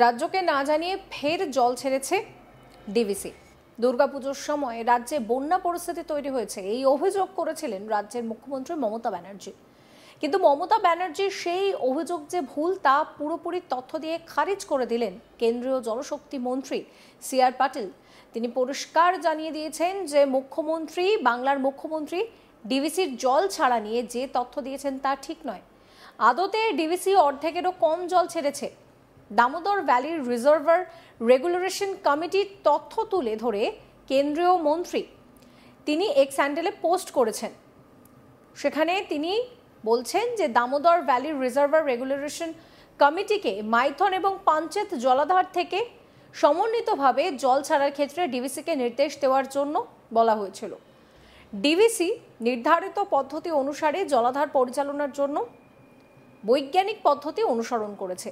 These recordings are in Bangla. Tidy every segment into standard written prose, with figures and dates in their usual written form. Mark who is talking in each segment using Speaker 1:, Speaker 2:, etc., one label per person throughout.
Speaker 1: রাজ্যকে না জানিয়ে ফের জল ছেড়েছে ডিভিসি। দুর্গাপুজোর সময় রাজ্যে বন্যা পরিস্থিতি তৈরি হয়েছে, এই অভিযোগ করেছিলেন রাজ্যের মুখ্যমন্ত্রী মমতা ব্যানার্জি। কিন্তু মমতা ব্যানার্জি সেই অভিযোগ যে ভুল তা পুরোপুরি তথ্য দিয়ে খারিজ করে দিলেন কেন্দ্রীয় জলশক্তি মন্ত্রী সি.আর. পাটিল। তিনি পরিষ্কার জানিয়ে দিয়েছেন যে বাংলার মুখ্যমন্ত্রী ডিভিসির জল ছাড়া নিয়ে যে তথ্য দিয়েছেন তা ঠিক নয়। আদতে ডিভিসি অর্ধেকেরও কম জল ছেড়েছে। দামোদর ভ্যালির রিজার্ভার রেগুলেশন কমিটির তথ্য তুলে ধরে কেন্দ্রীয় মন্ত্রী তিনি এক্স হ্যান্ডেলে পোস্ট করেছেন। সেখানে তিনি বলছেন যে দামোদর ভ্যালির রিজার্ভার রেগুলেশন কমিটিকে মাইথন এবং পাঞ্চেত জলাধার থেকে সমন্বিতভাবে জল ছাড়ার ক্ষেত্রে ডিভিসিকে নির্দেশ দেওয়ার জন্য বলা হয়েছিল। ডিভিসি নির্ধারিত পদ্ধতি অনুসারে জলাধার পরিচালনার জন্য বৈজ্ঞানিক পদ্ধতি অনুসরণ করেছে।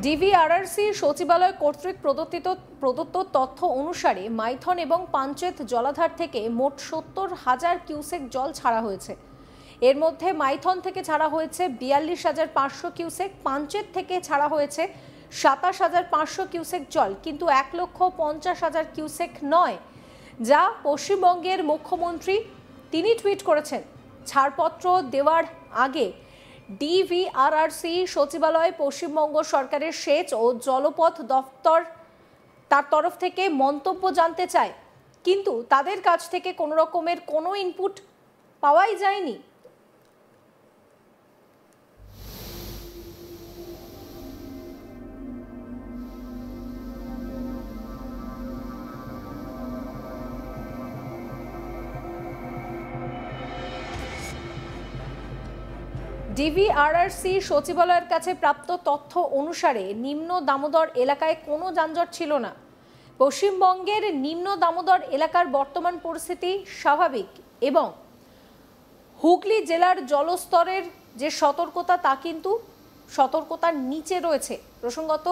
Speaker 1: ডিভিআরআরসি সচিবালয় কর্তৃক প্রদত্ত তথ্য অনুসারে মাইথন এবং পাঞ্চেত জলাধার থেকে মোট 70,000 কিউসেক জল ছাড়া হয়েছে। এর মধ্যে মাইথন থেকে ছাড়া হয়েছে 42,500 কিউসেক, পাঞ্চেত থেকে ছাড়া হয়েছে 27,500 কিউসেক জল, কিন্তু 1,50,000 কিউসেক নয়, যা পশ্চিমবঙ্গের মুখ্যমন্ত্রী তিনি টুইট করেছেন। ছাড়পত্র দেওয়ার আগে ডিভিআরআরসি সচিবালয় পশ্চিমবঙ্গ সরকারের সেচ ও জলপথ দপ্তর তার তরফ থেকে মন্তব্য জানতে চায়, কিন্তু তাদের কাছ থেকে কোনো রকমের কোনো ইনপুট পাওয়াই যায়নি। ডিভিআরআরসি সচিবালয়ের কাছে প্রাপ্ত তথ্য অনুসারে নিম্ন দামোদর এলাকায় কোনো যানজট ছিল না। পশ্চিমবঙ্গের নিম্ন দামোদর এলাকার বর্তমান পরিস্থিতি স্বাভাবিক এবং হুগলি জেলার জলস্তরের যে সতর্কতা তা কিন্তু সতর্কতার নিচে রয়েছে। প্রসঙ্গত,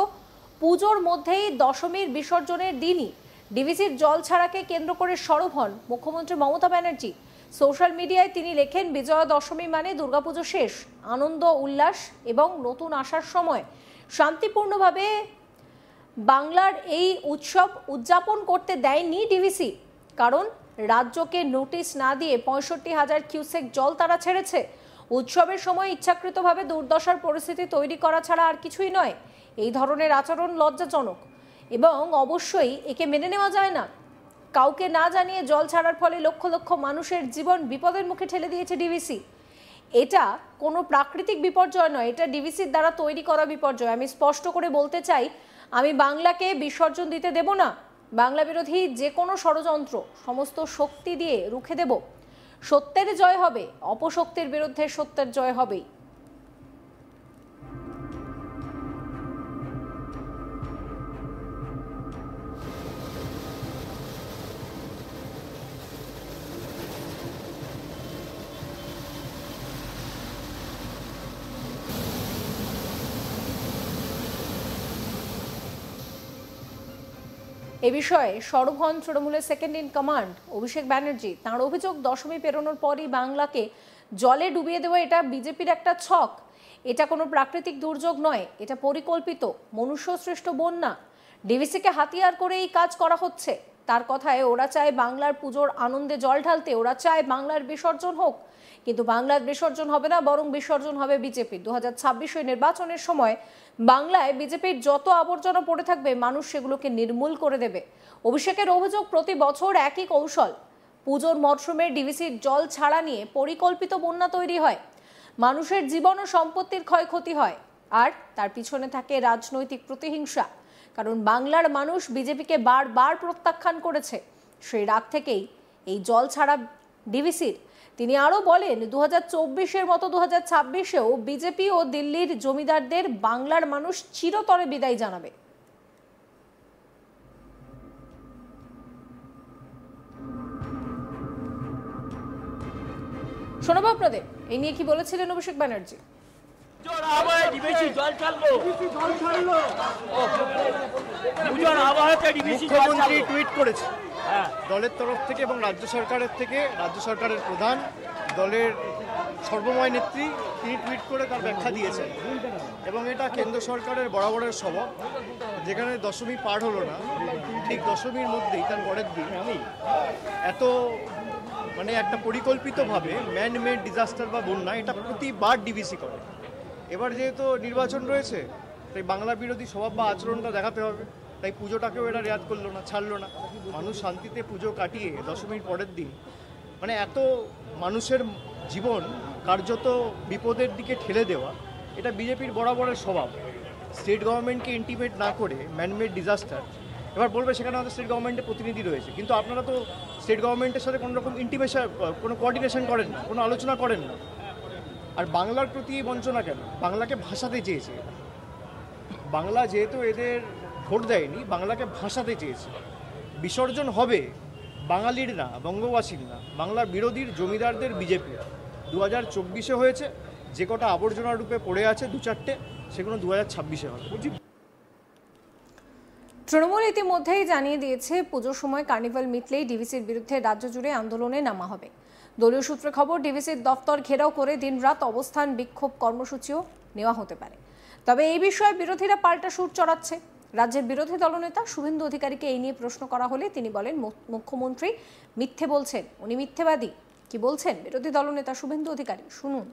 Speaker 1: পুজোর মধ্যেই দশমীর বিসর্জনের দিনই ডিভিসির জল ছাড়াকে কেন্দ্র করে সরব হন মুখ্যমন্ত্রী মমতা ব্যানার্জি। সোশ্যাল মিডিয়ায় তিনি লেখেন, বিজয়া দশমী মানে দুর্গাপুজো শেষ, আনন্দ উল্লাস এবং নতুন আসার সময়। শান্তিপূর্ণভাবে বাংলার এই উৎসব উদযাপন করতে দেয়নি ডিভিসি, কারণ রাজ্যকে নোটিশ না দিয়ে 65,000 কিউসেক জল তারা ছেড়েছে। উৎসবের সময় ইচ্ছাকৃতভাবে দুর্দশার পরিস্থিতি তৈরি করা ছাড়া আর কিছুই নয়। এই ধরনের আচরণ লজ্জাজনক এবং অবশ্যই একে মেনে নেওয়া যায় না। কাউকে না জানিয়ে জল ছাড়ার ফলে লক্ষ লক্ষ মানুষের জীবন বিপদের মুখে ঠেলে দিয়েছে ডিভিসি। এটা কোনো প্রাকৃতিক বিপর্যয় নয়, এটা ডিভিসির দ্বারা তৈরি করা বিপর্যয়। আমি স্পষ্ট করে বলতে চাই, আমি বাংলাকে বিসর্জন দিতে দেব না। বাংলা বিরোধী যে কোনো ষড়যন্ত্র সমস্ত শক্তি দিয়ে রুখে দেব। সত্যের জয় হবে, অপশক্তির বিরুদ্ধে সত্যের জয় হবেই। এ বিষয়ে সরব হন তৃণমূলের second in command Abhishek Banerjee. তাঁর অভিযোগ, দশমী পেরোনোর পরই বাংলাকে জলে ডুবিয়ে দেওয়া এটা বিজেপির একটা ছক। এটা কোনো প্রাকৃতিক দুর্যোগ নয়, এটা পরিকল্পিত মনুষ্যসৃষ্ট বন্যা। ডিভিসিকে হাতিয়ার করে এই কাজ করা হচ্ছে। তার কথায়, ওরা চায় বাংলার পুজোর আনন্দে জল ঢালতে, ওরা চায় বাংলার বিসর্জন হোক, কিন্তু বাংলার বিসর্জন হবে না, বরং বিসর্জন হবে বিজেপির। 2026 নির্বাচনের সময় বাংলায় বিজেপির যত আবর্জনা পড়ে থাকবে মানুষ সেগুলোকে নির্মূল করে দেবে। অভিষেকের অভিযোগ, প্রতি বছর একই কৌশল। পুজোর মরশুমে ডিভিসির জল ছাড়া নিয়ে পরিকল্পিত বন্যা তৈরি হয়, মানুষের জীবন ও সম্পত্তির ক্ষয়ক্ষতি হয়, আর তার পিছনে থাকে রাজনৈতিক প্রতিহিংসা। কারণ বাংলার মানুষ বিজেপিকে বারবার প্রত্যাখ্যান করেছে। সেই রাগ থেকেই এই জল ছাড়া ডিভিসির। তিনি আরও বলেন, 2024-এর মতো 2026-এও বিজেপি ও দিল্লির জমিদারদের বাংলার মানুষ চিরতরে বিদায় জানাবে। শোনাবো আপনাদের এই নিয়ে কি বলেছিলেন অভিষেক ব্যানার্জি।
Speaker 2: মুখ্যমন্ত্রী টুইট করেছে দলের তরফ থেকে এবং রাজ্য সরকারের থেকে, রাজ্য সরকারের প্রধান, দলের সর্বময় নেত্রী, তিনি টুইট করে তার ব্যাখ্যা দিয়েছেন এবং এটা কেন্দ্র সরকারের বরাবরের স্বভাব। যেখানে দশমী পার হলো না, ঠিক দশমীর মধ্যেই তার পরের দিন এত একটা পরিকল্পিতভাবে ম্যান মেড ডিজাস্টার বা বন্যা, এটা প্রতিবার ডিভিসি করে। এবার যেহেতু নির্বাচন রয়েছে, তাই বাংলা বিরোধী স্বভাব বা আচরণটা দেখাতে হবে, তাই পুজোটাকেও এরা রেয়াত করলো না, ছাড়লো না। মানুষ শান্তিতে পুজো কাটিয়ে দশমীর পরের দিন এত মানুষের জীবন কার্যত বিপদের দিকে ঠেলে দেওয়া, এটা বিজেপির বরাবরের স্বভাব। স্টেট গভর্নমেন্টকে ইন্টিমেট না করে ম্যানমেড ডিজাস্টার, এবার বলবে সেখানে আমাদের স্টেট গভর্নমেন্টের প্রতিনিধি রয়েছে, কিন্তু আপনারা তো স্টেট গভর্নমেন্টের সাথে কোনো রকম ইন্টিমেশন, কোনো কোঅর্ডিনেশন করেন না, কোনো আলোচনা করেন না। আর বাংলার প্রতি এই বঞ্চনা কেন? বাংলাকে ভাষাতে চেয়েছে, বাংলা যেহেতু এদের ভোট দেয়নি, বাংলাকে ভাষাতে চেয়েছে। বিসর্জন হবে বাঙালির না, বঙ্গবাসীর না, বাংলার বিরোধীর জমিদারদের বিজেপি। 2024-এ হয়েছে, যে কটা আবর্জনা রূপে পড়ে আছে 2-4টে, সেগুলো 2026-এ হবে।
Speaker 1: তৃণমূল ইতিমধ্যেই জানিয়ে দিয়েছে পুজোর সময় কার্নিভাল মিটলেই ডিভিসির বিরুদ্ধে রাজ্য জুড়ে আন্দোলনে নামা হবে। দলীয় সূত্রে খবর, ডিভিসির দফতর ঘেরাও করে দিনরাত অবস্থান, বিক্ষোভ কর্মসূচিও নেওয়া হতে পারে। তবে এই বিষয়ে বিরোধীরা পাল্টা সুর চড়াচ্ছে। রাজ্যের বিরোধী দলনেতা শুভেন্দু অধিকারীকে এই নিয়ে প্রশ্ন করা হলে তিনি বলেন, মুখ্যমন্ত্রী মিথ্যে বলছেন, উনি মিথ্যেবাদী। কি বলছেন বিরোধী দলনেতা শুভেন্দু অধিকারী, শুনুন।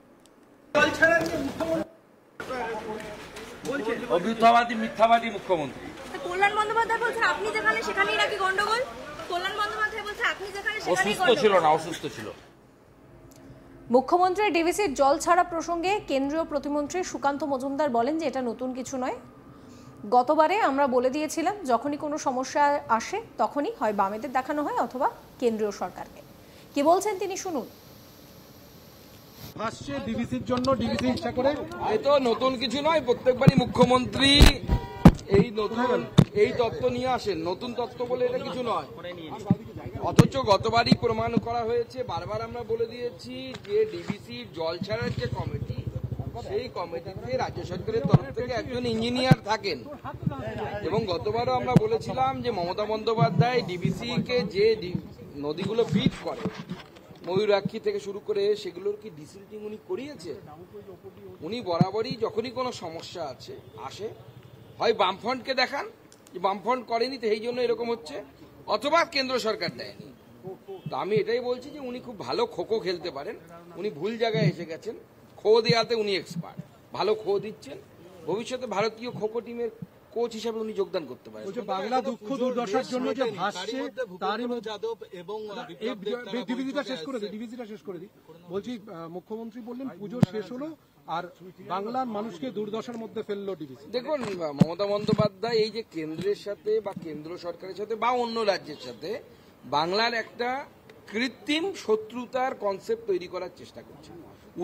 Speaker 3: মিথ্যাবাদী মুখ্যমন্ত্রী।
Speaker 4: কল্যাণ বন্দ্যোপাধ্যায় বলছেন আপনি যেখানে সেখানেই নাকি গন্ডগোল। কল্যাণ বন্দ্যোপাধ্যায় বলছে আপনি যেখানে সেখানেই
Speaker 3: অসুস্থ ছিল না, অসুস্থ ছিল।
Speaker 1: মুখ্যমন্ত্রী ডিভিসির জল ছাড়া প্রসঙ্গে কেন্দ্রীয় প্রতিমন্ত্রী সুকান্ত মজুমদার বলেন যে এটা নতুন কিছু নয়। গতবারে আমরা বলে দিয়েছিলাম, যখনই কোনো সমস্যা আসে তখনই হয় বামেদের দেখানো হয় অথবা কেন্দ্রীয় সরকারকে। কি বলছেন তিনি, শুনুন।
Speaker 5: ভাসছে ডিভিসির জন্য, ডিভিসি ইচ্ছা করে।
Speaker 3: এই তো নতুন কিছু নয়, প্রত্যেকবারই মুখ্যমন্ত্রী এই তত্ত্ব নিয়ে আসেন, নতুন তত্ত্ব বলে এটা কিছু নয়। অথচ গতবারই প্রমাণ করা হয়েছে, বারবার আমরা বলে দিয়েছি যে ডিভিসির জল ছাড়ার যে কমিটি, সেই কমিটিতে রাজ্য সরকারের তরফ থেকে একজন ইঞ্জিনিয়ার থাকেন। এবং গতবারও আমরা বলেছিলাম যে মমতা বন্দ্যোপাধ্যায় ডিভিসি কে যে নদীগুলো ফিড করে, ময়ূরাক্ষী থেকে শুরু করে, সেগুলোর কি ডিসিল্টিং উনি করিয়েছে? উনি বরাবরই যখনই কোনো সমস্যা আসে হয় বামফ্রন্টকে দেখান যে বামফ্রন্ট করেনি তো এই জন্য এরকম হচ্ছে, অথবা কেন্দ্র সরকার দেয়নি। তো আমি এটাই বলছি যে উনি খুব ভালো খোখো খেলতে পারেন, উনি ভুল জায়গায় এসে গেছেন। খো দেওয়াতে উনি এক্সপার্ট, ভালো খো দিচ্ছেন। ভবিষ্যতে ভারতীয় খোখো টিমের কোচ হিসাবে উনি যোগদান করতে পারেন।
Speaker 5: বাংলা দুঃখ দুর্দশার জন্য যে ভাসছে তারই যাদব এবং ডিভিসিটা শেষ করে দিই। বলছি, মুখ্যমন্ত্রী বললেন পুজো শেষ হলো আর বাংলার মানুষকে দুর্দশার মধ্যে ফেললো ডিভিসি।
Speaker 3: দেখুন, মমতা বন্দ্যোপাধ্যায় এই যে কেন্দ্রের সাথে বা কেন্দ্র সরকারের সাথে বা অন্য রাজ্যের সাথে বাংলার একটা কৃত্রিম শত্রুতার কনসেপ্ট তৈরি করার চেষ্টা করছে।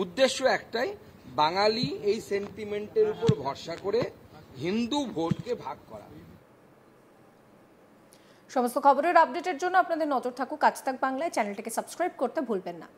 Speaker 3: উদ্দেশ্য একটাই, বাঙালি এই সেন্টিমেন্টের উপর ভরসা করে হিন্দু ভোটকে ভাগ করা।
Speaker 1: সমস্ত খবরের আপডেটের জন্য আপনাদের নজর থাকুক আজ তাক বাংলায়। চ্যানেলটিকে সাবস্ক্রাইব করতে ভুলবেন না।